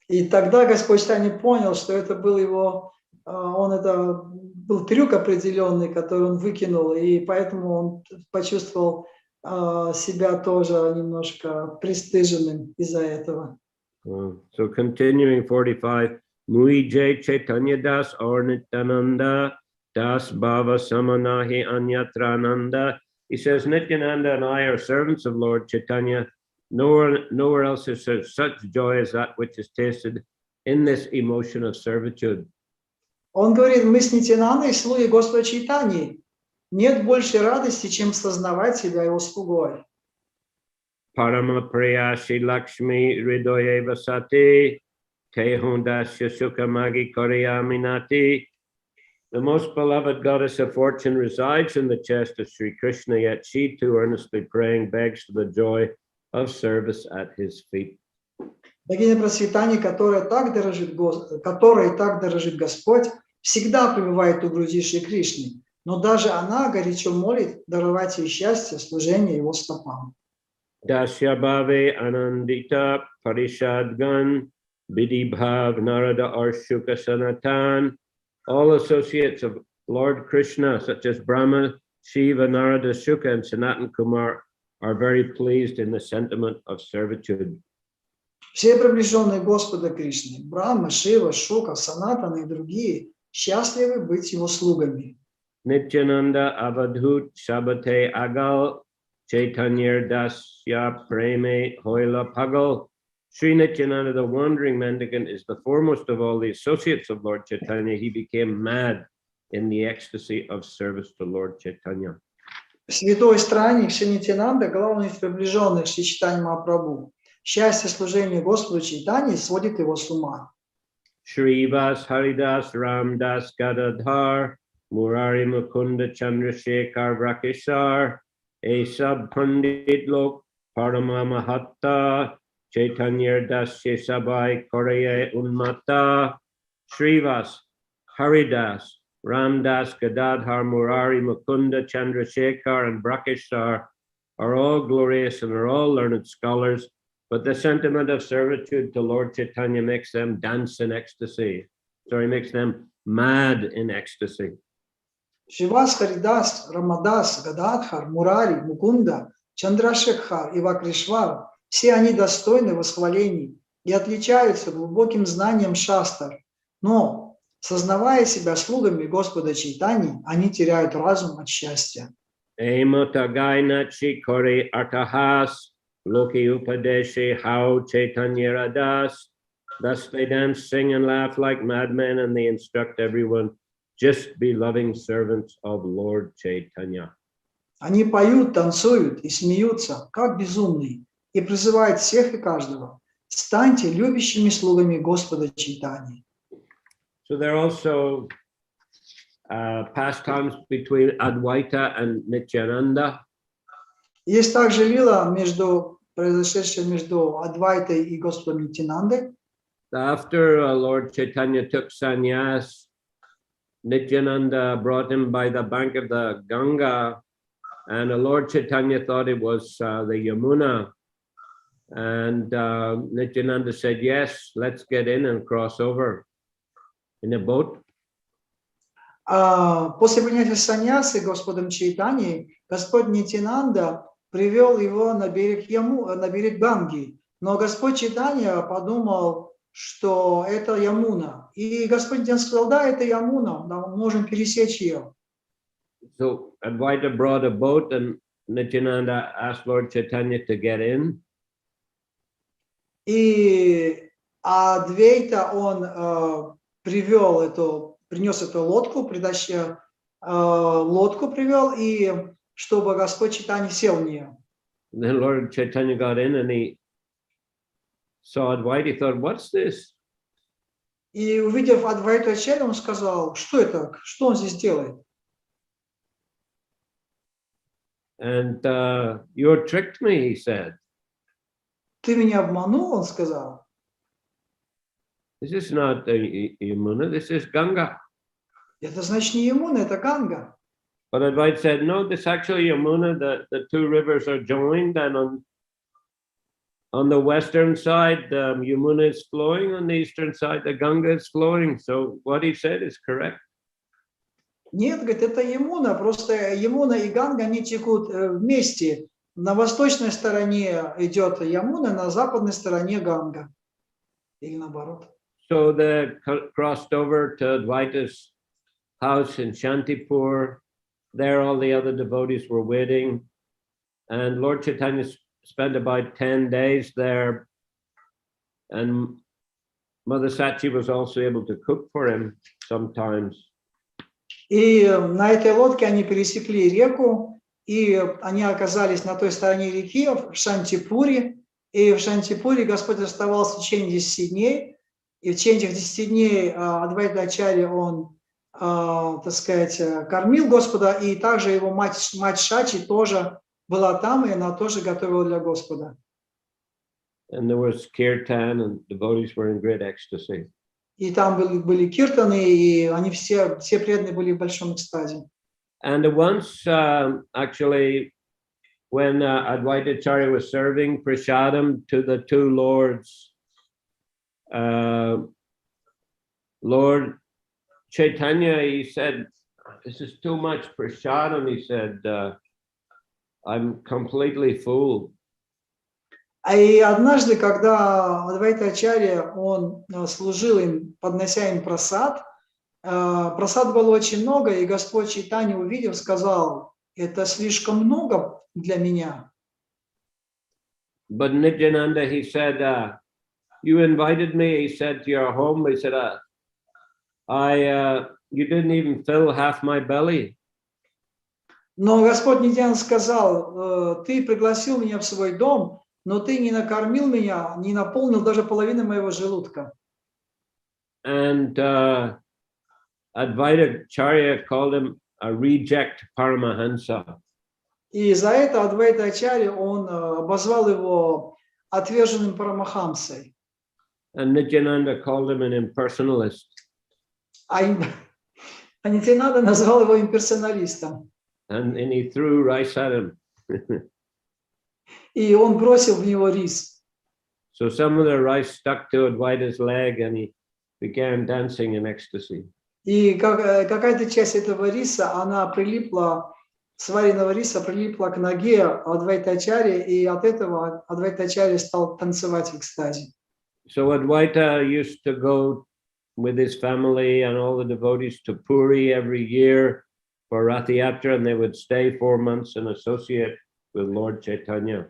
И тогда Господь Чайтанья понял, что это был его, это был трюк определенный, который он выкинул, и поэтому он почувствовал себя тоже немножко пристыженным из-за этого. So continuing 45, Mui Jai Chaitanya Das Aur Nityananda Das Bhava Samanahi Anyatrananda. He says, Nityananda and I are servants of Lord Chaitanya. Nowhere else is there such joy as that which is tasted in this emotion of servitude. Он говорит, мы с Нитянандой слуги Господа Чайтаньи. Нет большей радости, чем сознавать себя его слугой. Parama Priyashi Lakshmi Ridoye Vasati Tehundasya Sukhamagi Koryaminati. The most beloved goddess of fortune resides in the chest of Sri Krishna, yet she too earnestly praying begs for the joy of service at his feet. Богиня процветания, которой так дорожит Господь, всегда пребывает у груди Шри Кришны, но даже она горячо молит даровать ей счастье служения его стопам. Dasya Bhave Anandita Parishadgan Vidibhav Narada Arshuka Sanatan. All associates of Lord Krishna, such as Brahma, Shiva, Narada, Shuka, and Sanatan Kumar, are very pleased in the sentiment of servitude. Все приближенные Господа Кришны, Брахма, Шива, Шука, Санатана и другие, счастливы быть его слугами. Nityananda Avadhut Shabate Agal Chaitanya Dasya Preme Hoila Pagal. Sri Nityananda, the wandering mendicant, is the foremost of all the associates of Lord Chaitanya. He became mad in the ecstasy of service to Lord Chaitanya. Святой странник Шри Нитянанда, главный из приближенных Шри Чайтаньи Махапрабху. Счастье служения Господу Чайтаньи сводит его с ума. Shrivas Haridas Ramdas Gadadhar Murari Mukunda Chandrasekhar Rakeshar Esab Pandit Lok Parama Mahatta Chaitanya Dasya Sabai Koraye Unmata. Shrivas Haridas Ramdas Gadadhar Murari Mukunda Chandrasekhar and Brakeshar are all glorious and are all learned scholars, but the sentiment of servitude to Lord Chaitanya makes them dance in ecstasy. Sorry, makes them mad in ecstasy. Шривас, Харидас, Рамадас, Гададхар, Мурари, Мукунда, Чандрашекхар и Вакришвар – все они достойны восхвалений и отличаются глубоким знанием шастр. Но, сознавая себя слугами Господа Чайтаньи, они теряют разум от счастья. Loki Upadeshe how Chaitanya Radas. Thus they dance, sing, and laugh like madmen, and they instruct everyone, just be loving servants of Lord Chaitanya. Они поют, танцуют и смеются, как безумные, и призывают всех и каждого: станьте любящими слугами Господа Чайтаньи. So there are also pastimes between Advaita and Nityananda. Есть также лила, произошедшая между Адвайтой и Господом Нитянандой. After Lord Chaitanya took sannyas, Nityananda brought him by the bank of the Ganga, and Lord Chaitanya thought it was the Yamuna. And Nityananda said, yes, let's get in and cross over in a boat. После принятия саньясы Господом Чайтаньей, Господь Нитянанда привел его на берег Ганги. Но Господь Чайтанья подумал, что это Ямуна. И Господь Нитянанда сказал: да, это Ямуна, да, мы можем пересечь ее. So Advaita brought a boat and Nityananda asked Lord Chaitanya to get in. И Адвайта, он принес эту лодку, лодку привел, и чтобы Господь Чайтанья сел в нее. Then Lord Chaitanya got in and he saw Advaita. He thought, what's this? И увидев Адвайту Ачарью, он сказал, что это, что он здесь делает? And you tricked me, he said. Ты меня обманул, он сказал. This is not Yamuna, this is Ganga. Это значит не Ямуна, это Ганга. But Advaita said, no, this actually Yamuna, the two rivers are joined, and on the western side, the Yamuna is flowing, on the eastern side, the Ganga is flowing. So what he said is correct. Нет, говорит, это Ямуна, просто Ямуна и Ганга, они текут вместе. На восточной стороне идет Ямуна, на западной стороне Ганга. Или наоборот. So they crossed over to Advaita's house in Shantipur. There all the other devotees were waiting. And Lord Chaitanya spent about 10 days there. And Mother Sachi was also able to cook for him sometimes. И на этой лодке они пересекли реку, и они оказались на той стороне реки, в Шантипуре. И в Шантипуре Господь оставался в течение 10 дней. И в течение этих 10 дней Адвайта Ачарья, он, так сказать, кормил Господа, и также его мать Шачи тоже была там, и она тоже готовила для Господа. And there was kirtan, and devotees were in great ecstasy. И там были киртаны, и они все преданные были в большом экстазе. And once, actually, when Advaita Acharya was serving prasadam to the two lords, Lord Chaitanya, he said, this is too much prasadam. He said, I'm completely full. И однажды, когда Адвайта Ачарья, он служил им, поднося им прасад, прасад было очень много, и Господь Чайтанья, увидев, сказал, это слишком много для меня. But Nityananda, he said, you invited me, he said, to your home. He said, you didn't even fill half my belly. Но Господь Нитянанда сказал, ты пригласил меня в свой дом, но ты не накормил меня, не наполнил даже половины моего желудка. And Advaita Acharya called him a reject Paramahansa. И за это Адвайта Ачарья, он обозвал его отверженным Парамахамсой. And Nityananda called him an impersonalist. А Нитянанда назвал его имперсоналистом. And he threw rice at him. И он бросил в него рис. So some of the rice stuck to Advaita's leg, and he began dancing in ecstasy. И какая-то часть этого риса, она прилипла, сваренного риса прилипла к ноге Адвайта Ачарьи, и от этого Адвайта Ачарья стал танцевать в экстазе. So Advaita used to go with his family and all the devotees to Puri every year for Rathayatra, and they would stay 4 months and associate with Lord Chaitanya.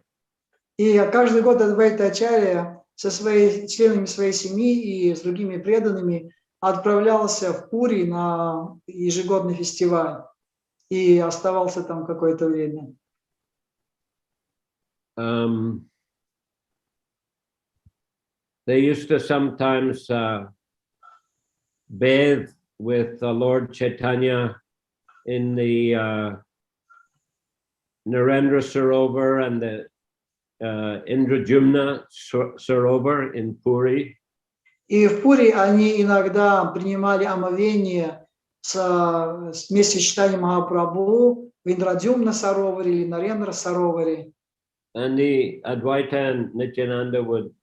И каждый год Адвайта Ачарья со членами своей семьи и с другими преданными отправлялся в Пури на ежегодный фестиваль и оставался там какое-то время. They used to sometimes bathe with Lord Chaitanya in the Narendra Sarovar and the Indrajumna Sarovar in Puri. И в Пури они иногда принимали омовение вместе с читанием Махапрабху в Индрадюмна Сароваре или Нарендра Сароваре. And the Advaita and Nityananda would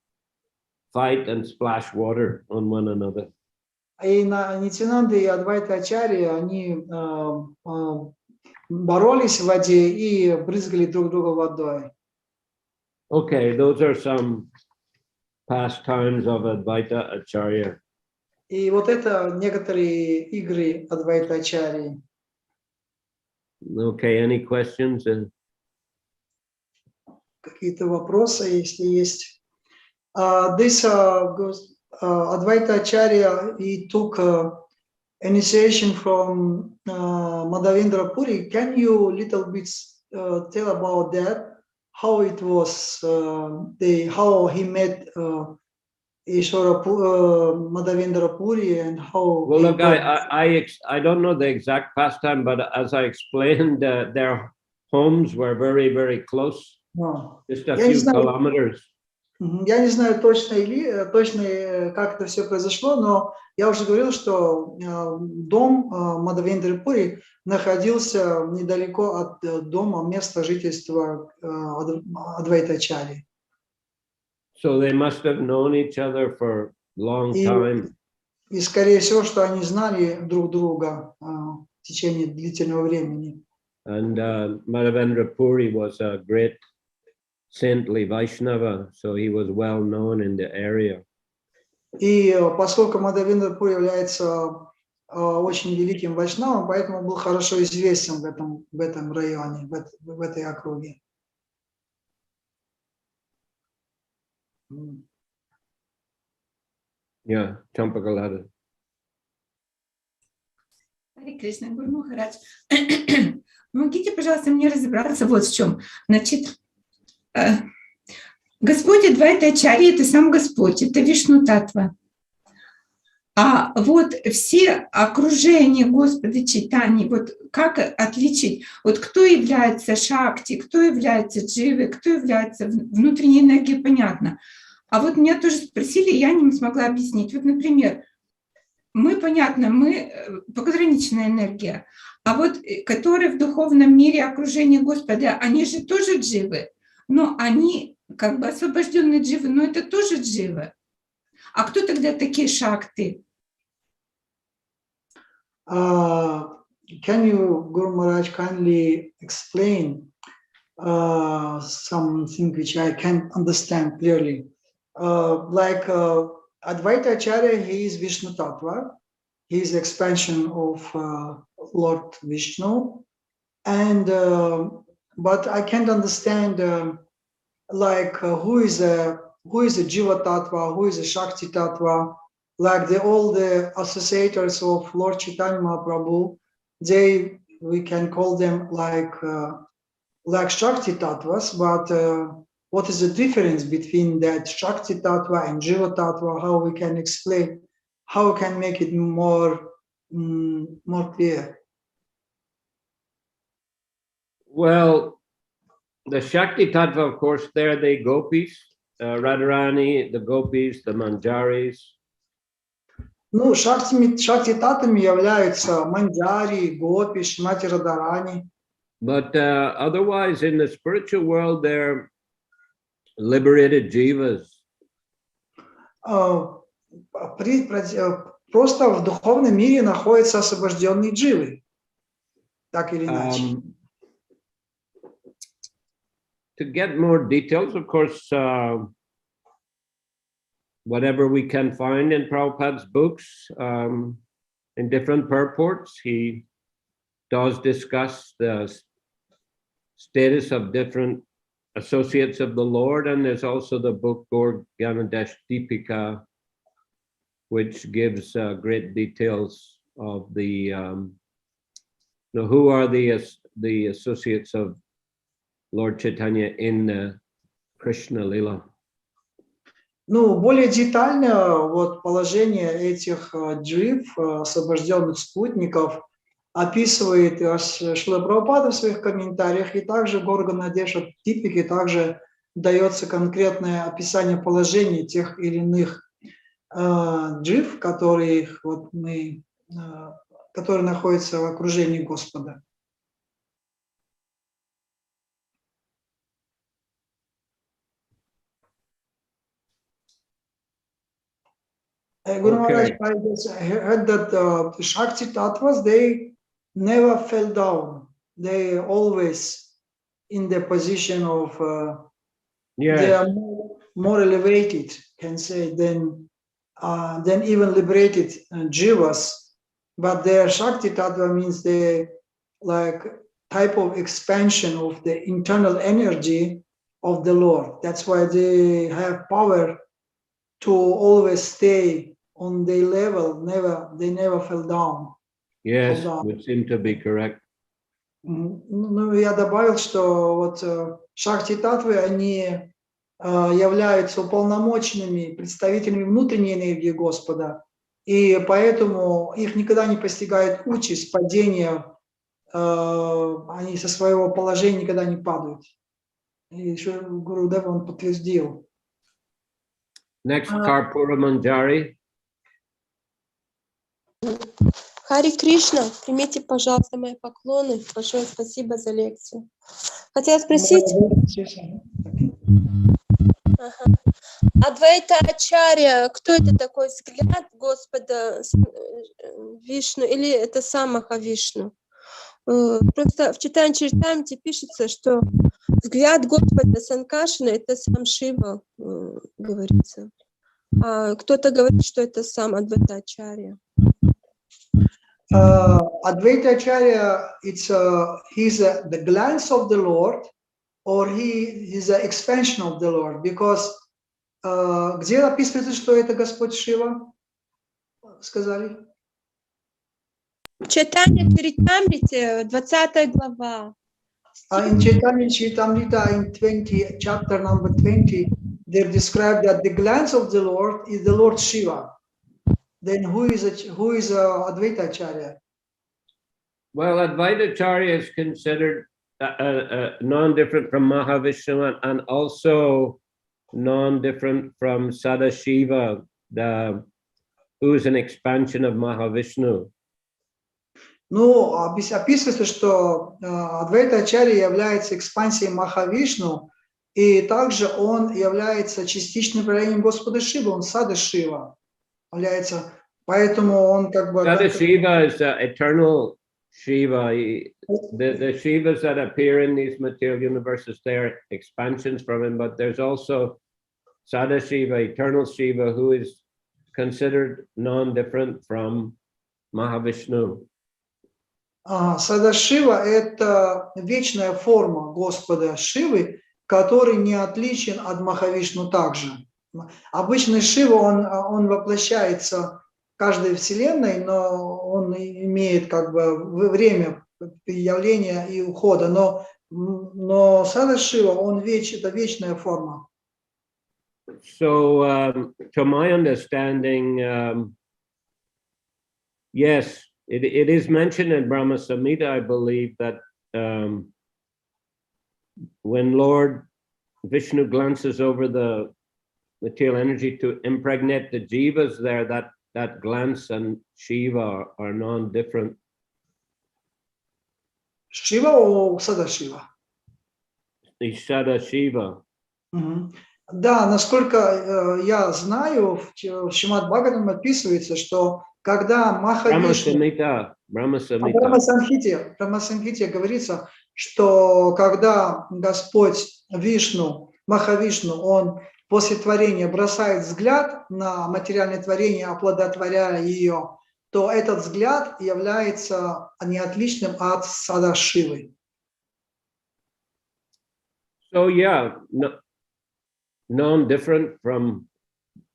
fight and splash water on one another. И Нитянанда и Адвайта Ачарья, они боролись в воде и брызгали друг друга водой. Okay, those are some pastimes of Advaita Acharya. И вот это некоторые игры Адвайта Ачарьи. Okay, any questions? Какие-то вопросы, если есть? This Advaita Acharya, he took initiation from Мадхавендра Пури. Can you little bit tell about that? How it was, how he met Madhavendra Puri and how. Well, look, I don't know the exact pastime, but as I explained, their homes were very, very close, just a few kilometers. Я не знаю точно, как это все произошло, но я уже говорил, что дом Мадхавендры Пури находился недалеко от дома, места жительства Адвайтачари. So they must have known each other for a long time. И скорее всего, что они знали друг друга в течение длительного времени. And Madhavendra Puri was a great saintly Vaishnava, so he was well known in the area. И поскольку Мадхавендра Пури является очень великим вайшнавом, поэтому был хорошо известен в этом районе, в этой округе. Yeah, Champakalada. Харе Кришна, Гуру Махарадж. Помогите, пожалуйста, мне разобраться вот в чем. Значит, Господь Адвайтачари – это сам Господь, это Вишну Татва. А вот все окружения Господа Чайтаньи, вот как отличить, вот кто является Шакти, кто является Дживой, кто является внутренней энергией, понятно. А вот меня тоже спросили, я не смогла объяснить. Вот, например, мы пограничная энергия, а вот которые в духовном мире окружения Господа, они же тоже Дживы, но они как бы освобожденные Дживы, но это тоже Дживы. А кто тогда такие Шакти? Can you, Guru Maharaj, kindly explain something which I can't understand clearly? Like Advaita Acharya, he is Vishnu Tattva, he is expansion of Lord Vishnu, and but I can't understand like who is a Jiva Tattva, who is a Shakti Tattva, like all the associators of Lord Chaitanya Mahaprabhu, we can call them like Shakti Tattvas, but what is the difference between that Shakti Tattva and Jiva Tattva? How we can explain, how we can make it more clear? Well, the Shakti Tattva, of course, they're the gopis, Radharani, the gopis, the manjaris. Ну, Шакти Татами являются манджари, гопи, Шримати Радharani. But otherwise, in the spiritual world, they're liberated jivas. Просто в духовном мире находятся освобожденные дживы, так или иначе. To get more details, of course, whatever we can find in Prabhupada's books, in different purports, he does discuss the status of different associates of the Lord, and there's also the book Gaur Gyanadesh Deepika, which gives great details of the who are the associates of Lord Chaitanya in the Krishna Lila. Ну, более детально вот положение этих джив, освобожденных спутников, описывает Шрила Прабхупада в своих комментариях, и также Gaur Gyanadesh Deepika также дается конкретное описание положения тех или иных джив, которые находятся в окружении Господа. Guru Maharaj, I heard that the Shakti Tattvas, they never fell down. They always in the position of, they are more elevated, can say, than even liberated jivas. But their Shakti Tattva means they like type of expansion of the internal energy of the Lord. That's why they have power to always stay on their level, they never fell down. Yes, would seem to be correct. Ну, я добавил, что вот шакти-татвы, они являются уполномоченными представителями внутренней энергии Господа, и поэтому их никогда не постигает участь падения, они со своего положения никогда не падают. И еще Гурудев он подтвердил. Next, Karpura Manjari. Харе Кришна, примите, пожалуйста, мои поклоны. Большое спасибо за лекцию. Хотела спросить, Адвайта Ачарья, кто это такой, взгляд Господа Вишну или это сам Махавишну? Просто в читании Чаритамрите пишется, что взгляд Господа Санкашина это сам Шива, говорится. А кто-то говорит, что это сам Адвайта Ачарья. Advaita Acharya, he's the glance of the Lord, or he is an expansion of the Lord, because где описывается, что это Господь Шива? Сказали? Читание Чаритамрите, 20 глава. In Chaitanya Charitamrita, in 20, chapter number 20, they describe that the glance of the Lord is the Lord Shiva. Then who is Advaita Acharya? Well, Advaita Acharya is considered non-different from Mahavishnu and also non-different from Sadashiva, who is an expansion of Mahavishnu. Ну, описывается, что Адвайта Ачарья является экспансией Махавишну, и также он является частичным проявлением Господа Шивы, он Сада Шива. Является, поэтому он как бы... Sada Shiva is eternal Shiva. The Shivas that appear in these material universes, they are expansions from him, but there's also Sada Shiva, eternal Shiva, who is considered non-different from Mahavishnu. Сада Шива – это вечная форма Господа Шивы, который не отличен от Махавишну также. Обычный Шива, он воплощается в каждой вселенной, но он имеет как бы время явления и ухода. Но Сада Шива, это вечная форма. So, to my understanding, yes, it is mentioned in Brahma Samhita, I believe, that when Lord Vishnu glances over the material energy to impregnate the jivas there, that glance and Shiva are non-different. Shiva or Sada Shiva? Sada Shiva. Да, насколько я знаю, в Шримад Бхагаватам описывается, что когда Махавишну... Брахма Самхите говорится, что когда Господь Вишну, Махавишну, он после творения бросает взгляд на материальное творение, оплодотворяя ее, то этот взгляд является неотличным от Сада Шивы. So yeah, non-different from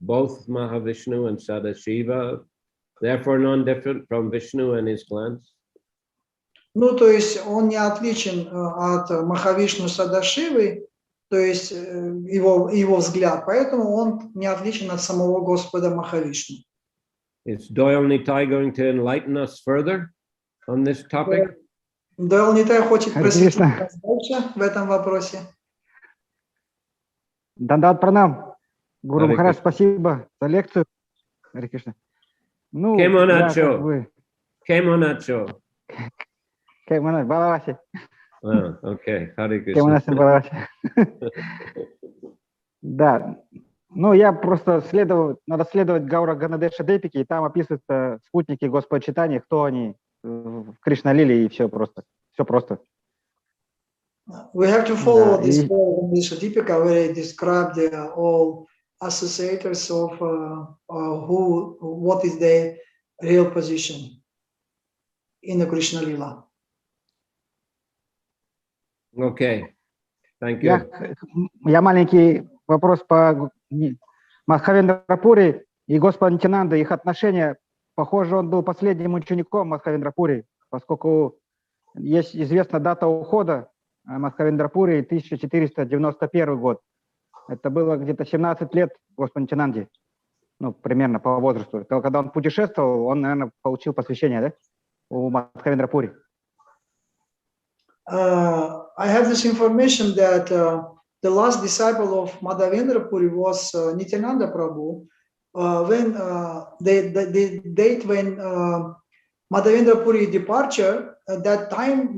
both Mahavishnu and Sadashiva, therefore non-different from Vishnu and his glance. Ну, то есть он не отличен от Махавишну Садашивы, то есть его взгляд, поэтому он не отличен от самого Господа Махавишну. Is Doyle Nitai going to enlighten us further on this topic? Дойл Нитай хочет просветить нас дальше в этом вопросе. Дандат пранам. Гуру Махарадж, спасибо за лекцию. Харе Кришна. Ну, Кемоначо. Кемонач, Балаваси. Окей, Харе Кришна. Кемонач, Балаваси. Да. Ну, я просто надо следовать Гаура Ганадеша Депики, и там описываются спутники Господа Чайтаньи, кто они в Кришна-лиле, и все просто. Все просто. We have to follow this Dipika where he described all associators of what is their real position in the Krishna Lila. Okay, thank you. Я маленький вопрос по Мадхавендры Пури и Господа Нитянанды, их отношения Похоже, он был последним учеником Мадхавендры Пури, поскольку есть известна дата ухода Мадхавендры Пури 1491 год. Это было где-то 17 лет Господу Нитянанде, ну, примерно по возрасту. Это когда он путешествовал, он, наверное, получил посвящение, да, у Мадхавендры Пури. I have this information that the last disciple of Madhavendra Puri was Nityananda Prabhu. When the date when Madhavendra Puri departure, at that time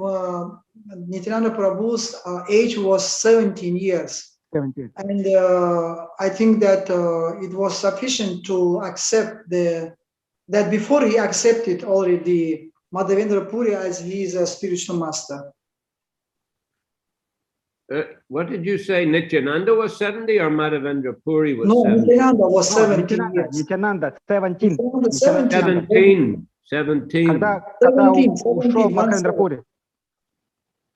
Nityananda Prabhu's age was 17 years. 17. And I think that it was sufficient to accept that before he accepted already Madhavendra Puri as his spiritual master. What did you say? Nityananda was 70 or Madhavendra Puri was No, 70? Nityananda was 17 Нитянанда, years. Нитянанда, 17. Nityananda 17. 17. Когда 17, ушел Мадхавендра Пури.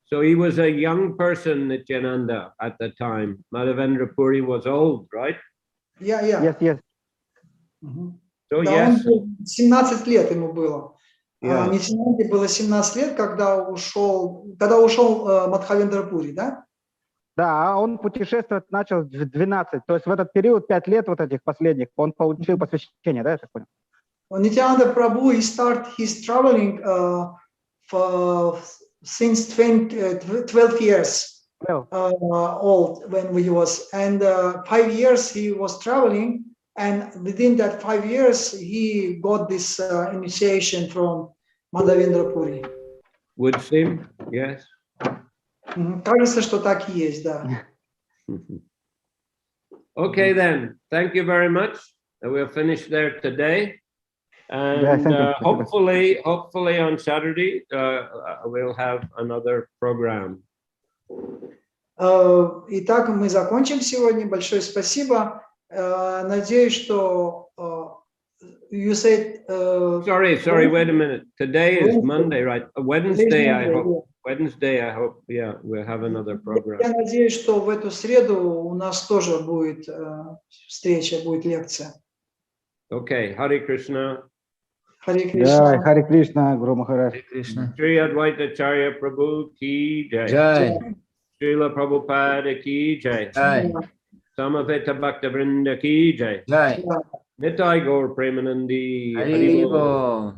So he was a young person, Nityananda, at the time. Madhavendra Puri was old, right? Yeah, yeah. Yes, yes. So Да, yes. он был, 17 лет ему было. Yeah. Нитянанде было 17 лет, когда ушел Мадхавендра Пури, да? Да, он путешествовать начал в 12. То есть в этот период 5 лет вот этих последних он получил посвящение, да, я так понял? Nityananda Prabhu, he started his traveling since 12 years old when he was, and 5 years he was traveling, and within that 5 years he got this initiation from Madhavendra Puri. Would seem, yes. Кажется, что так и есть, да. Okay, then. Thank you very much. We'll finish there today. And Yeah, thank you. hopefully on Saturday, we'll have another program. Итак, мы закончим сегодня. Большое спасибо. Надеюсь, что you said... Sorry, wait a minute. Today is Monday, right? Wednesday, I hope, yeah, we'll have another program. Я надеюсь, что в эту среду у нас тоже будет встреча, будет лекция. Okay, Hare Krishna. Харе Кришна. Да, Харе Кришна, Гуру Махарадж. Shri Advaita Acharya Prabhu ki jai. Jai. Shrila Prabhupada ki jai. Jai. Samaveta Bhaktavrinda ki jai. Jai. Nitai Gaur Premanandi. Haribo.